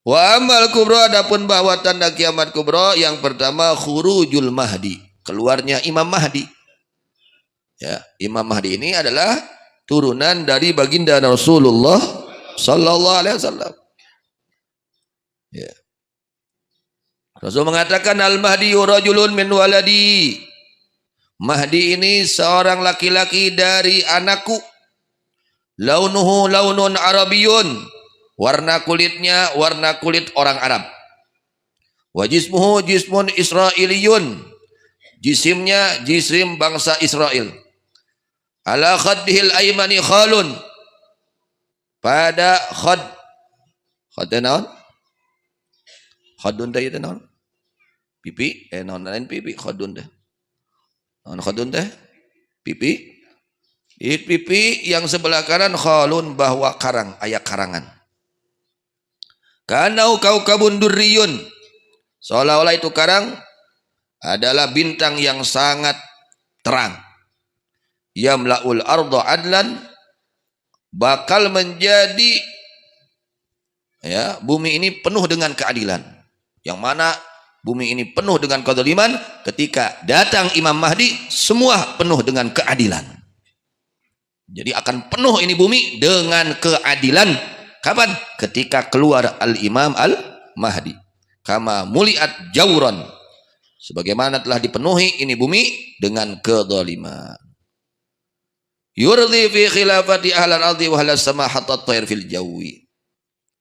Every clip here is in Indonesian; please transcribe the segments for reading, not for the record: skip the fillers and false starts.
Wa amal kubro, adapun bahwa tanda kiamat kubro yang pertama khurujul mahdi, keluarnya Imam Mahdi. Ya, Imam Mahdi ini adalah turunan dari baginda Rasulullah sallallahu alaihi wasallam. Ya. Rasul mengatakan al-mahdi rajulun min waladi. Mahdi ini seorang laki-laki dari anakku. Launuhu launun arabiyun. Warna kulitnya warna kulit orang Arab. Wa jismuhu jismun israiliyun. Jisimnya jisim bangsa Israel. Ala khaddihil aymani khalun. Pada khad naon? Khadun teh itu naon? Pipi, naon lain pipi khadun teh. Naon khadun teh? Pipi. Pipi yang sebelah kanan khalun bahwa karang, aya karangan. Kanau kaukabun durriyun. Seolah-olah itu karang adalah bintang yang sangat terang. Yamla'ul arda adlan, bakal menjadi ya, bumi ini penuh dengan keadilan. Yang mana bumi ini penuh dengan kezaliman, ketika datang Imam Mahdi semua penuh dengan keadilan. Jadi akan penuh ini bumi dengan keadilan. Kapan? Ketika keluar al-Imam al-Mahdi. Kama muliat jauron, sebagaimana telah dipenuhi ini bumi dengan kezaliman. Yurdi fi khilafati ahlal ardi wa ahlas sama hatta tayr fil jawi.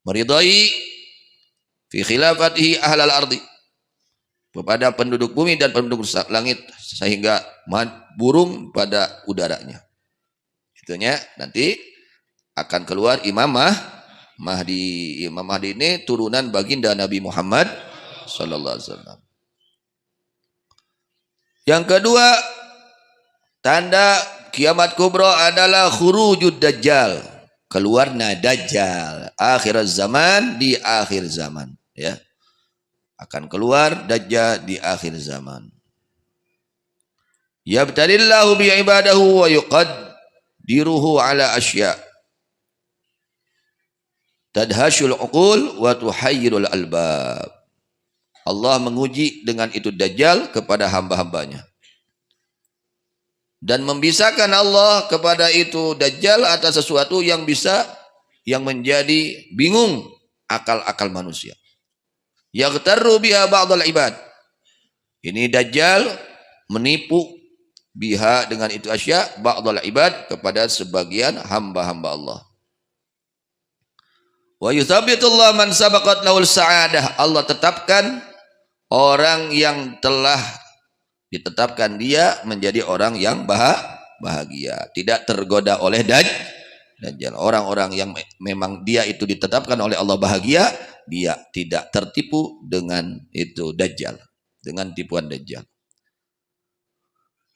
Meridai fi khilafatihi ahlal ardi, kepada penduduk bumi dan penduduk langit, sehingga burung pada udaranya. Itunya nanti akan keluar Imam Mahdi. Imam Mahdi ini turunan baginda Nabi Muhammad sallallahu alaihi wasallam. Yang kedua, tanda kiamat kubra adalah khurujud dajjal, keluarnya dajjal akhir zaman, di akhir zaman, ya. Akan keluar dajjal di akhir zaman. Yabtalillahu bi ibadahu wa yuqaddiruhu ala asya tadhashul uqul wa tuhayyirul albab. Allah menguji dengan itu dajjal kepada hamba-hambanya, dan membisakan Allah kepada itu dajjal atas sesuatu yang menjadi bingung akal-akal manusia. Yaghtarru biha ba'dal ibad. Ini dajjal menipu biha dengan itu asya ba'dal ibad, kepada sebagian hamba-hamba Allah. Wa yuthabbitullah man sabaqat lahul sa'adah. Allah tetapkan orang yang telah ditetapkan dia menjadi orang yang bahagia, tidak tergoda oleh dajjal. Orang-orang yang memang dia itu ditetapkan oleh Allah bahagia, dia tidak tertipu dengan itu dajjal, dengan tipuan dajjal.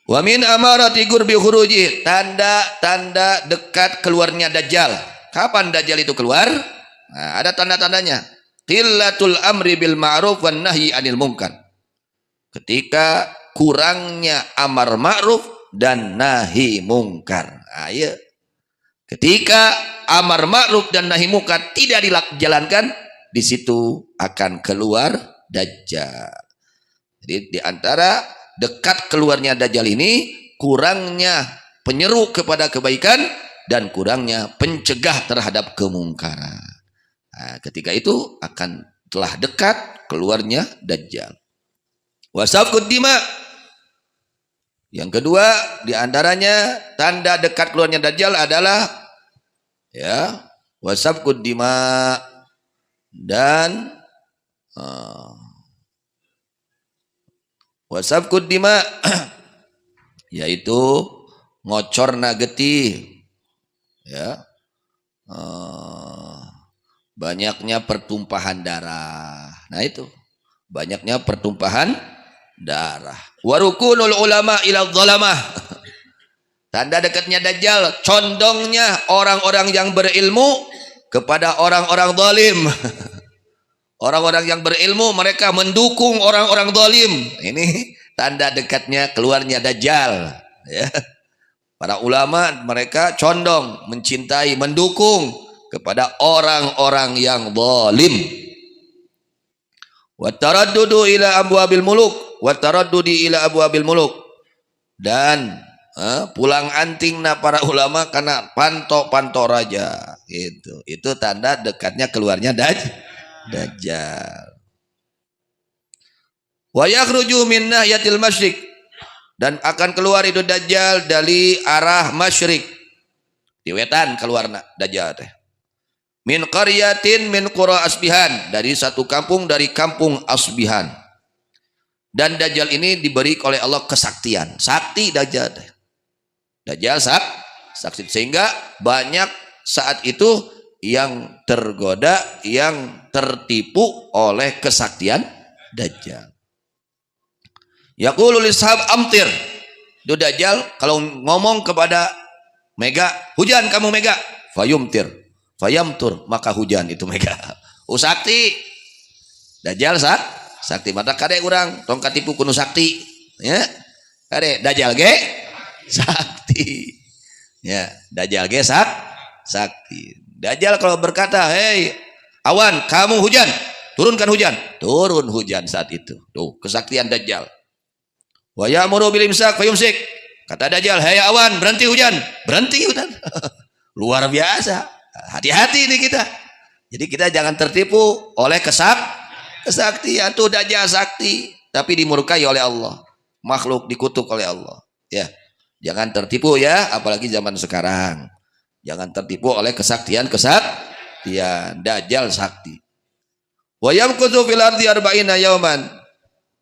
Wa min amarati qurbi khuruji, tanda-tanda dekat keluarnya dajjal. Kapan dajjal itu keluar? Nah, ada tanda-tandanya. Qillatul amri bil ma'ruf wan nahyi 'anil munkar. Ketika kurangnya amar ma'ruf dan nahi mungkar. Ayo. Ketika amar ma'ruf dan nahi mungkar tidak dijalankan, di situ akan keluar dajjal. Jadi di antara dekat keluarnya dajjal ini, kurangnya penyeru kepada kebaikan dan kurangnya pencegah terhadap kemungkaran. Nah, ketika itu akan telah dekat keluarnya dajjal. Wasafkud dima. Yang kedua, di antaranya tanda dekat keluarnya dajjal adalah ya, wasafkud dima, dan wasafkud dima yaitu ngocorna getih, ya, banyaknya pertumpahan darah. Nah itu, banyaknya pertumpahan darah. Warukunul ulama ila dhalamah. Tanda dekatnya dajjal, condongnya orang-orang yang berilmu kepada orang-orang zalim. Orang-orang yang berilmu mereka mendukung orang-orang zalim. Ini tanda dekatnya keluarnya dajjal, ya. Para ulama mereka condong, mencintai, mendukung kepada orang-orang yang zalim. Wa taraddudu ila abwabil muluk, wa taraddudi ila abwabil muluk. Dan pulang antingna para ulama karena panto raja. Itu tanda dekatnya keluarnya Dajjal. Wa yakhruju min nahyatil masyriq, dan akan keluar itu Dajjal dari arah masyriq. Di wetan keluarna Dajjal teh. Min qaryatin min qura Asbihan, dari satu kampung dari kampung Asbihan. Dan Dajjal ini diberi oleh Allah kesaktian, sakti Dajjal teh. Dajjal sakti, sehingga banyak saat itu yang tergoda, yang tertipu oleh kesaktian Dajjal. Yaqulu lishab amtir. Itu Dajjal kalau ngomong kepada Mega, hujan kamu Mega, fayumtir, fayamtur, maka hujan itu Mega. Sakti. Dajjal sakti. Mata kade urang tong katipu kuno sakti. Ya. Kade Dajjal ge sakti. Ya, Dajjal ge sakti. Dajjal kalau berkata, "Hei awan, kamu hujan." Turunkan hujan. Turun hujan saat itu. Tuh, kesaktian Dajjal. Wa ya'muru bil imsak fayumsik. Kata Dajjal, "Hai awan, berhenti hujan." Berhenti hujan. Luar biasa. Hati-hati nih kita. Jadi kita jangan tertipu oleh kesaktian. Tuh Dajjal sakti, tapi dimurkai oleh Allah. Makhluk dikutuk oleh Allah. Ya. Jangan tertipu ya, apalagi zaman sekarang. Jangan tertipu oleh kesaktian. Dajjal sakti. Wa yamkuthu fil ardi arba'ina yauman.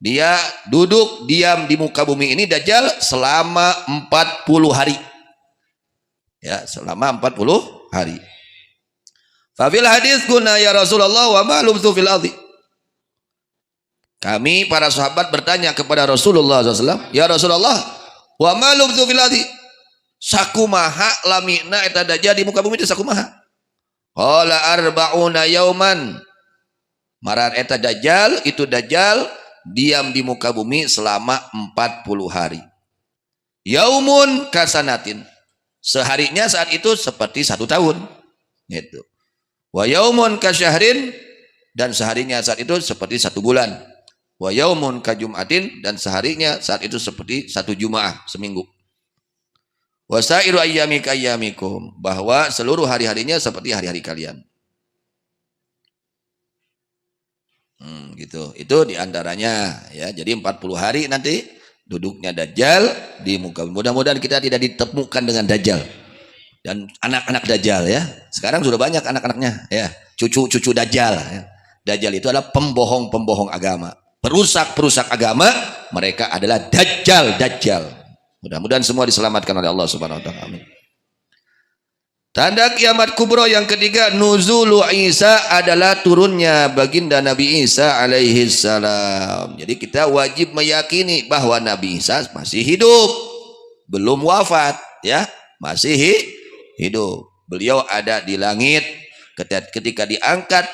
Dia duduk diam di muka bumi ini Dajjal selama 40 hari. Ya, selama 40 hari. Fa fil hadis guna ya Rasulullah wa ma lumtu fil ardi. Kami para sahabat bertanya kepada Rasulullah SAW, "Ya Rasulullah, wa ma lumtu fil ardi?" Sakumaha lamina eta Dajjal di muka bumi itu sakumaha? Qala arba'una yauman. Marar eta Dajjal, itu Dajjal diam di muka bumi selama 40 hari. Yaumun kasanatin. Seharinya saat itu seperti 1 tahun. Gitu. Wa yaumun kasyahrin, dan seharinya saat itu seperti 1 bulan. Wa yaumun kajum'atin, dan seharinya saat itu seperti 1 Jumaah seminggu. Wa sairu ayyami kayyamikum, bahwa seluruh hari-harinya seperti hari-hari kalian. Gitu. Itu diantaranya ya. Jadi 40 hari nanti duduknya Dajjal di muka. Mudah-mudahan kita tidak ditemukan dengan Dajjal dan anak-anak Dajjal ya. Sekarang sudah banyak anak-anaknya ya. Cucu-cucu Dajjal ya. Dajjal itu adalah pembohong-pembohong agama, perusak-perusak agama. Mereka adalah Dajjal. Mudah-mudahan semua diselamatkan oleh Allah Subhanahu wa taala. Amin. Tanda kiamat kubro yang ketiga, nuzulu Isa, adalah turunnya baginda Nabi Isa alaihi salam. Jadi kita wajib meyakini bahwa Nabi Isa masih hidup, belum wafat ya, masih hidup. Beliau ada di langit. Ketika diangkat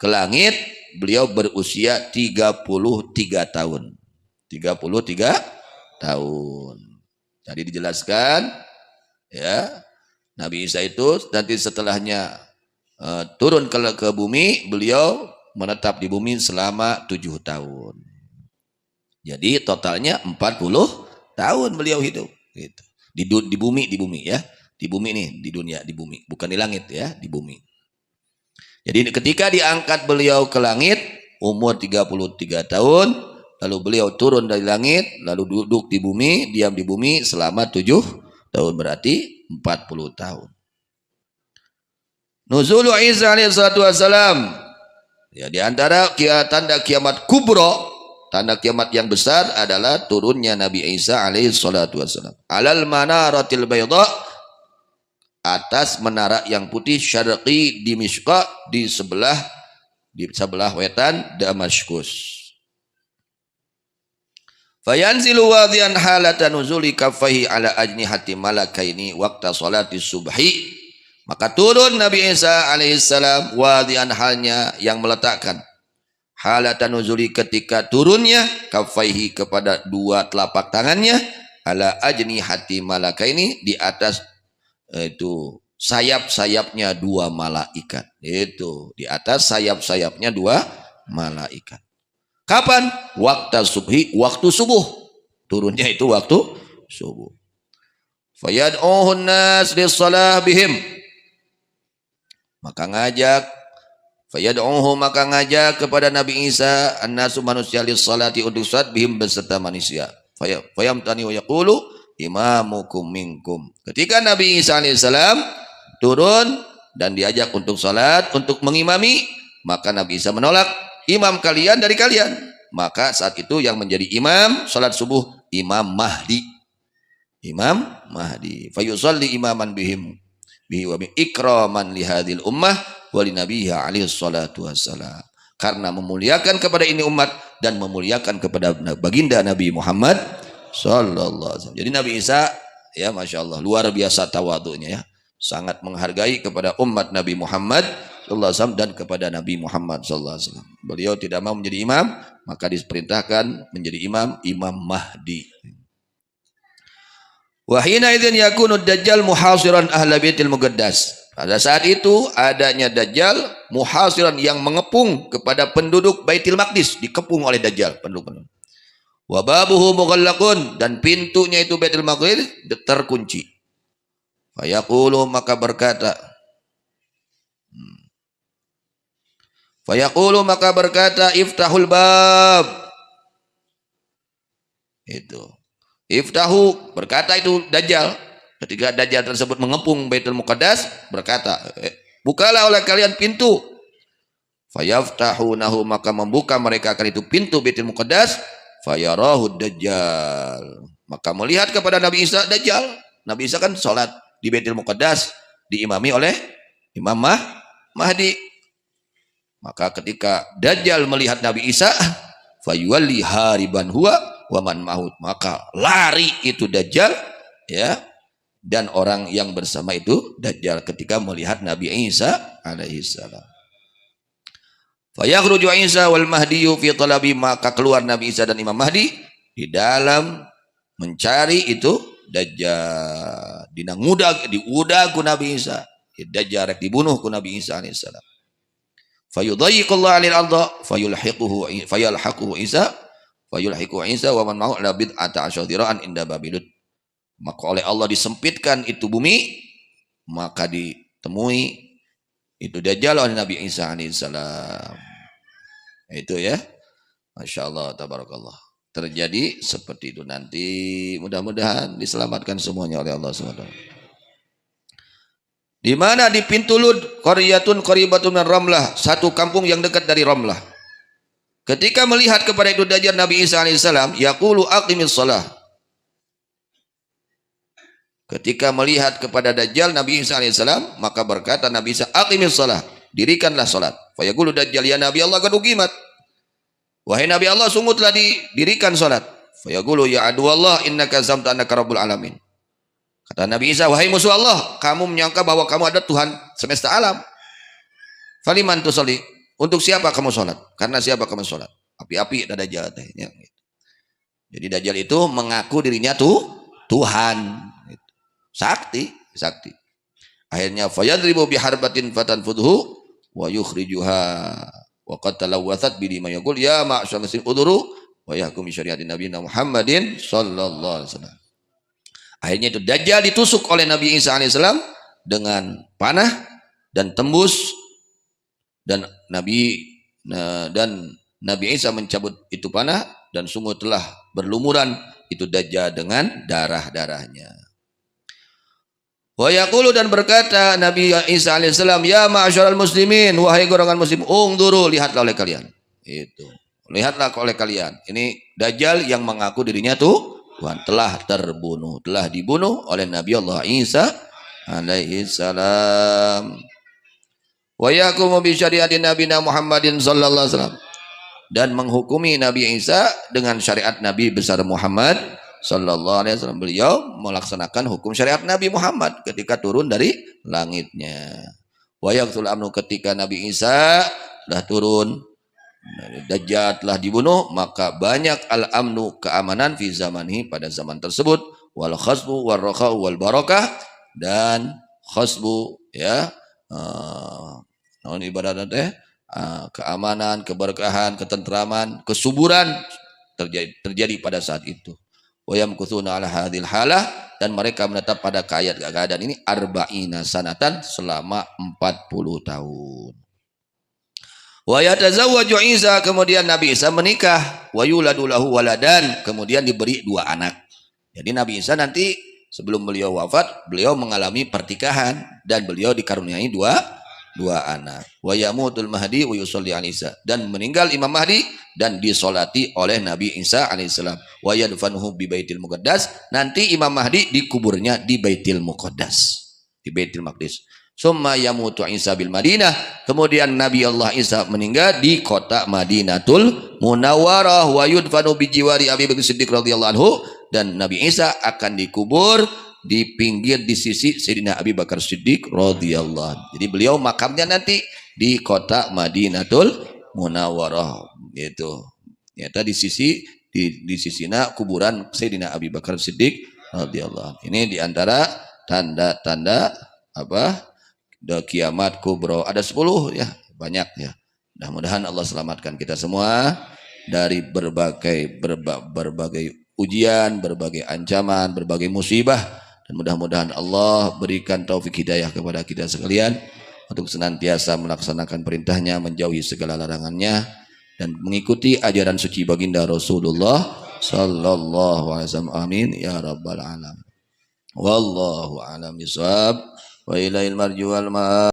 ke langit, beliau berusia 33 tahun. 33 tahun. Tadi dijelaskan ya. Nabi Isa itu nanti setelahnya turun ke bumi, beliau menetap di bumi selama 7 tahun. Jadi totalnya 40 tahun beliau hidup. Gitu. Di bumi ya. Di bumi nih, di dunia, di bumi. Bukan di langit ya, di bumi. Jadi ketika diangkat beliau ke langit, umur 33 tahun, lalu beliau turun dari langit, lalu duduk di bumi, diam di bumi selama 7 tahun, berarti 40 tahun. Nuzulu Isa alaihi salatu wassalam. Ya, di antara tanda kiamat kubro, tanda kiamat yang besar adalah turunnya Nabi Isa alaihi salatu wassalam. Alal manaratil bayda, atas menara yang putih, syarqi Dimishqa, di sebelah wetan Damaskus. Fayanzilu wadhian halatan nuzuli kaffaihi ala ajnihati malakaini waqta salati subhi. Maka turun Nabi Isa alaihissalam wadhian, halnya yang meletakkan, halatan nuzuli ketika turunnya, kaffaihi kepada 2 telapak tangannya, ala ajnihati malakaini, di atas itu sayap-sayapnya 2 malaikat. Itu di atas sayap-sayapnya 2 malaikat. Kapan? Waktu subhi, waktu subuh. Turunnya itu waktu subuh. Fayad'uhun nas lis-shalah bihim. Maka ngajak maka ngajak kepada Nabi Isa an-nasu manusia lis-salati untuk salat bihim beserta manusia. Fayamtani wa yaqulu imamukum minkum. Ketika Nabi Isa alaihissalam turun dan diajak untuk salat, untuk mengimami, maka Nabi Isa menolak, imam kalian dari kalian. Maka saat itu yang menjadi imam salat subuh Imam Mahdi. Imam Mahdi. Fayusalli imaman bihim bihi wa bi ikraman li hadhil ummah wa li nabiyha alaihi salatu wassalam. Karena memuliakan kepada ini umat dan memuliakan kepada baginda Nabi Muhammad sallallahu alaihi wasallam. Jadi Nabi Isa ya Masya Allah luar biasa tawadhunya ya. Sangat menghargai kepada umat Nabi Muhammad sallallahu alaihi wasallam dan kepada Nabi Muhammad sallallahu alaihi wasallam. Beliau tidak mau menjadi imam, maka diperintahkan menjadi Imam Mahdi. Wa hina idzin yakunu dajjal muhasiran ahla baitil muqaddas. Pada saat itu adanya dajjal muhasiran yang mengepung kepada penduduk Baitul Maqdis, dikepung oleh dajjal penduduk. Wa babuhu mughallaqun, dan pintunya itu Baitul Maqdis terkunci. Fayaqulu maka berkata iftahul bab. Itu iftahu, berkata itu dajjal. Ketika dajjal tersebut mengepung Baitul Muqaddas, berkata, bukalah oleh kalian pintu. Fayaftahunahu, maka membuka mereka akan itu pintu Baitul Muqaddas. Fayarahu dajjal, maka melihat kepada Nabi Isa dajjal. Nabi Isa kan sholat di Baitul Muqaddas, diimami oleh Imam Mahdi. Maka ketika dajjal melihat Nabi Isa, fayuwalli hariban huwa waman mahud, maka lari itu dajjal ya, dan orang yang bersama itu dajjal ketika melihat Nabi Isa alaihi salam. Fayakhruju Isa wal mahdiyu fi talabi, maka keluar Nabi Isa dan Imam Mahdi di dalam mencari itu dajjal. Diudag ku Nabi Isa, dajjal rek dibunuh ku Nabi Isa alaihi salam. Fayudayyiqullahu alil arda fayalhaquhu Isa wa man ma'u ala bid'ata asyadhiraan inda Babilud. Maka oleh Allah disempitkan itu bumi, maka ditemui itu dajjal oleh Nabi Isa alaihissalam. Itu ya, Masya Allah, tabarakallah. Terjadi seperti itu nanti, mudah-mudahan diselamatkan semuanya oleh Allah SWT. Di mana? Di pintu Lud, qaryatun qaribatun min Ramlah, satu kampung yang dekat dari Ramlah. Ketika melihat kepada itu dajjal, Nabi Isa alaihissalam yaqulu aqimis shalah. Ketika melihat kepada dajjal Nabi Isa alaihissalam, maka berkata Nabi Isa, aqimis shalah, dirikanlah salat. Fa yaqulu dajjal, ya Nabi Allah qad uqimat. Wahai Nabi Allah, sungguh telah didirikan salat. Fa yaqulu ya adu Allah innaka zamta annaka rabbul alamin. Kata Nabi Isa, wahai musuh Allah, kamu menyangka bahwa kamu ada Tuhan semesta alam. Faliman tusalli, untuk siapa kamu sholat? Karena siapa kamu sholat? Api-api ada dajjal. Jadi dajjal itu mengaku dirinya Tuhan. Sakti. Akhirnya fayadribu biharbatin fatanfudhu wa yukhrijuha wa qad talawwathat bi ma yaqul ya ma'syar muslim udhuru wa yahkum bi syariatin nabiyina Muhammadin sallallahu alaihi wasallam. Akhirnya itu dajjal ditusuk oleh Nabi Isa alaihissalam dengan panah dan tembus, dan Nabi Isa mencabut itu panah, dan sungguh telah berlumuran itu dajjal dengan darah-darahnya. Wa yaqulu, dan berkata Nabi Isa alaihissalam, ya ma'asyaral muslimin, wahai golongan muslim, ungduru, lihatlah oleh kalian. Itu. Lihatlah oleh kalian. Ini dajjal yang mengaku dirinya Tuhan, telah dibunuh oleh Nabi Allah Isa alaihi salam. Wa yaqumu bi syariati nabiyina Muhammadin sallallahu alaihi wasallam, dan menghukumi Nabi Isa dengan syariat Nabi besar Muhammad sallallahu alaihi wasallam. Beliau melaksanakan hukum syariat Nabi Muhammad ketika turun dari langitnya. Wa yaqtul amnu, ketika Nabi Isa telah turun, dajjal telah dibunuh, maka banyak al-amnu, keamanan, fi zamanihi, pada zaman tersebut, wal khasbu wal rakhau wal barakah, dan khasbu ya non ibaratnya keamanan, keberkahan, ketentraman, kesuburan terjadi pada saat itu. Wa yamkutsuna ala hadhil halah, dan mereka menetap pada keadaan ini arba'ina sanatan, selama 40 tahun. Wa yatazawwaju Isa, kemudian Nabi Isa menikah, wa yuladu lahu waladan, kemudian diberi 2 anak. Jadi Nabi Isa nanti sebelum beliau wafat, beliau mengalami pertikahan dan beliau dikaruniai 2 anak. Wa yamutul Mahdi wa yusalli an Isa, dan meninggal Imam Mahdi dan disolati oleh Nabi Isa alaihissalam. Wa yadfanuhu bi Baitil Muqaddas, nanti Imam Mahdi dikuburnya di Baitil Muqaddas, di Baitul Maqdis. Summa yamutu Isa bil Madinah, kemudian Nabi Allah Isa meninggal di kota Madinatul Munawwarah. Wa yudfanu bi jiwari Abi Bakar Siddiq radhiyallahu anhu, dan Nabi Isa akan dikubur di pinggir, di sisi Sayyidina Abi Bakar Siddiq radhiyallahu anhu. Jadi beliau makamnya nanti di kota Madinatul Munawwarah, gitu. Ternyata di sisinya kuburan Sayyidina Abi Bakar Siddiq radhiyallahu anhu. Ini diantara tanda-tanda apa? Kiamat kubro. Ada 10 ya, banyak ya. Mudah-mudahan Allah selamatkan kita semua dari berbagai ujian, berbagai ancaman, berbagai musibah, dan mudah-mudahan Allah berikan taufik hidayah kepada kita sekalian untuk senantiasa melaksanakan perintahnya, menjauhi segala larangannya, dan mengikuti ajaran suci baginda Rasulullah sallallahu alaihi wasallam. Amin ya rabbal alamin. Wallahu a'lam bishawab. Wa ilaihil marji wal ma'ab.